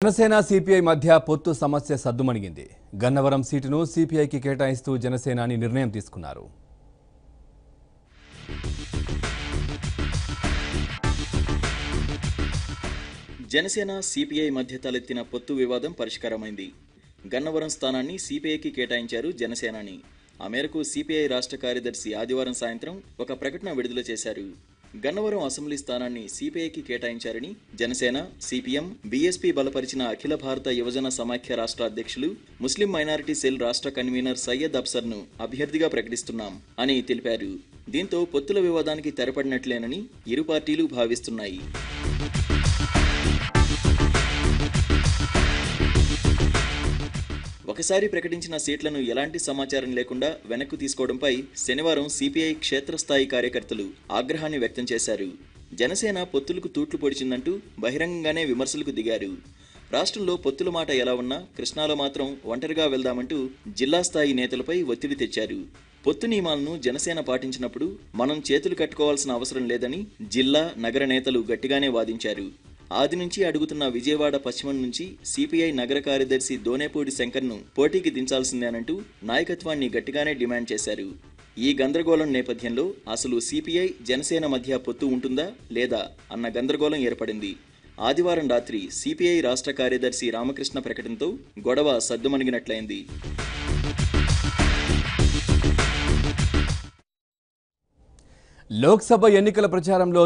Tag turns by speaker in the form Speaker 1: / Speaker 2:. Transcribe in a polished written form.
Speaker 1: Janasena CPI మధ్య పొత్తు సమస్య సద్దుమణిగింది. గన్నవరం సీటును సిపిఐకి కేటాయిస్తూ జనసేనాని నిర్ణయం తీసుకున్నారు.
Speaker 2: జనసేన సిపిఐ మధ్య తలెత్తిన పొత్తు వివాదం పరిష్కారమైంది. గన్నవరం స్థానాన్ని సిపిఐకి కేటాయించారు జనసేనాని. ఆ మేరకు సిపిఐ రాష్ట్ర కార్యదర్శి ఆదివారం సాయంత్రం ఒక ప్రకటన విడుదల చేశారు. గన్నవరం అసెంబ్లీ స్థానాన్ని సిపిఐకి కేటాయించారని జనసేన, సిపిఎం, బీఎస్పీ బలపరిచిన అఖిల భారత యువజన సమాఖ్య రాష్ట్ర అధ్యక్షులు, ముస్లిం మైనారిటీ సెల్ రాష్ట్ర కన్వీనర్ సయ్యద్ అఫ్సర్ను అభ్యర్థిగా ప్రకటిస్తున్నాం అని తెలిపారు. దీంతో పొత్తుల వివాదానికి తెరపడినట్లేనని ఇరు పార్టీలు భావిస్తున్నాయి. ఒకసారి ప్రకటించిన సీట్లను ఎలాంటి సమాచారం లేకుండా వెనక్కు తీసుకోవడంపై శనివారం సిపిఐ క్షేత్రస్థాయి కార్యకర్తలు ఆగ్రహాన్ని వ్యక్తం చేశారు. జనసేన పొత్తులకు తూట్లు పొడిచిందంటూ బహిరంగంగానే విమర్శలకు దిగారు. రాష్ట్రంలో పొత్తుల మాట ఎలా ఉన్నా కృష్ణాలో మాత్రం ఒంటరిగా వెళ్దామంటూ జిల్లా స్థాయి నేతలపై ఒత్తిడి తెచ్చారు. పొత్తు నియమాలను జనసేన పాటించినప్పుడు మనం చేతులు కట్టుకోవాల్సిన అవసరం లేదని జిల్లా, నగర నేతలు గట్టిగానే వాదించారు. ఆది నుంచి అడుగుతున్న విజయవాడ పశ్చిమం నుంచి సిపిఐ నగర కార్యదర్శి దోనేపూడి శంకర్ను పోటీకి దించాల్సిందేనంటూ నాయకత్వాన్ని గట్టిగానే డిమాండ్ చేశారు. ఈ గందరగోళం నేపథ్యంలో అసలు సిపిఐ, జనసేన మధ్య పొత్తు ఉంటుందా లేదా అన్న గందరగోళం ఏర్పడింది. ఆదివారం రాత్రి సిపిఐ రాష్ట్ర కార్యదర్శి రామకృష్ణ ప్రకటనతో గొడవ సద్దుమణిగినట్లయింది.
Speaker 1: లోక్సభ ఎన్నికల ప్రచారంలో